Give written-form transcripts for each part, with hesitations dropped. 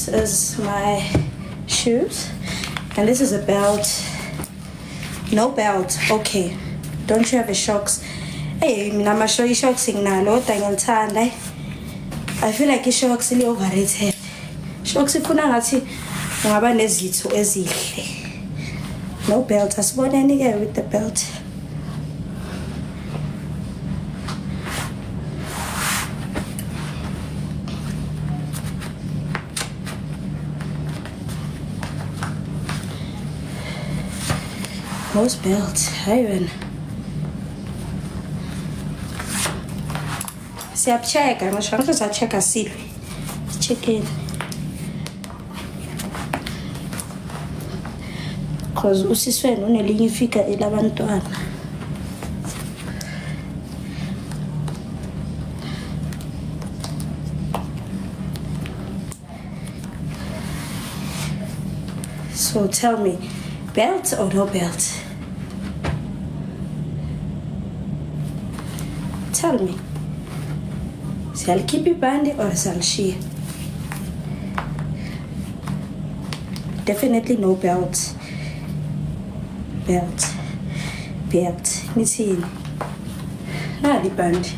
this is my shoes, and this is a belt. No belt. Okay. Don't you have a shocks? Hey, I'm show you shocks in nalo tangentanda. I feel like shocks is overrated. Shocks ifuna ngathi ngaba nezitho ezihle. No belt. Asibona any with the belt. Most belts, even. See, I've checked. I'm sure I check a seal. Check in. Because usiswe none linye ifika elabantwana. So tell me, belt or no belt? Tell me. Shall I keep it bandy or shall she? Definitely no belt. Belt. Listen. Nah, the band.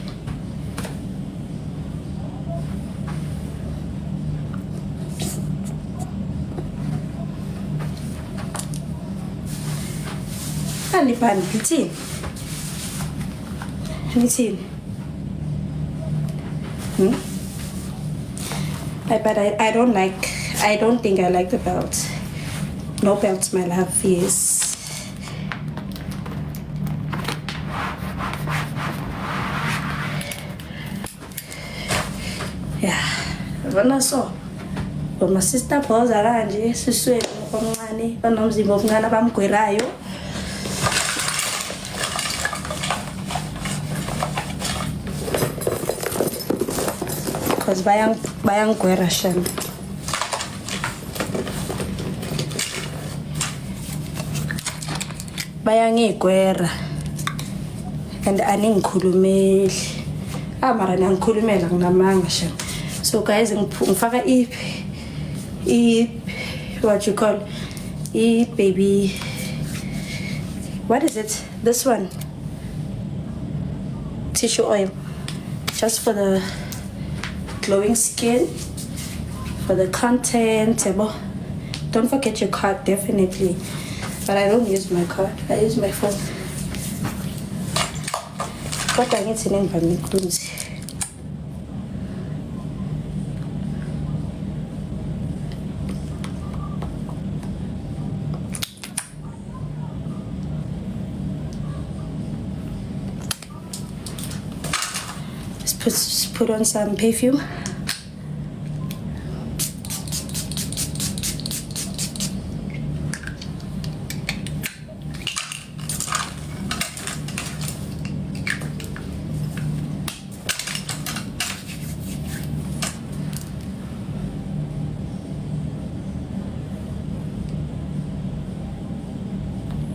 The band. Listen. But I don't think I like the belt. No belt, my love, yes. Yeah, when I saw my sister pause around, she said, "Omani, banomzimba omncane abamgwerayo." Because bayang gwera shem. Bayangigwera. And aningikhulumeli. Mara nangikhulumela nginamanga shem. So guys, ngifaka what you call baby, what is it? This one, tissue oil, just for the glowing skin, for the content. Don't forget your card, definitely, but I don't use my card, I use my phone. What I need to name by me. Just put on some perfume.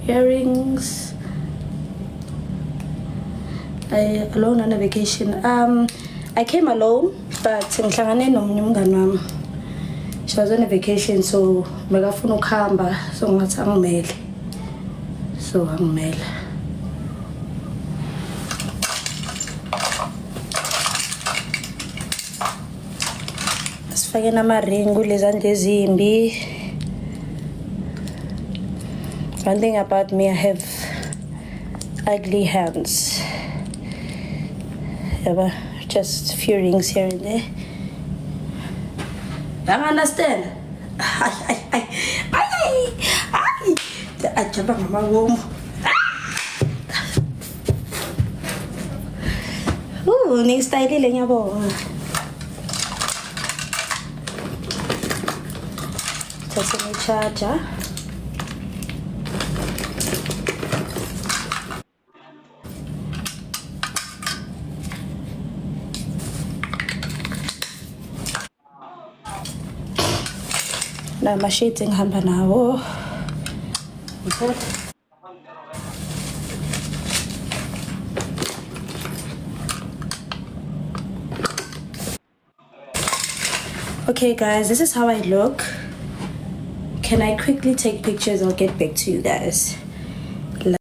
Earrings. I alone on a vacation. I came alone, but ngihlangane nomunye umngani wami. She was on a vacation, so megafuna ukuhamba, so ngathi angimele. So angimele. Sifake namaring kulezandla ezimbi. One thing about me, I have ugly hands. Just few rings here and there. Don't understand? I jump on my womb. Ooh, ning style lang yan po. Tapos may charger. Na mashades ngihamba nawo. Okay guys, this is how I look. Can I quickly take pictures? I'll get back to you guys.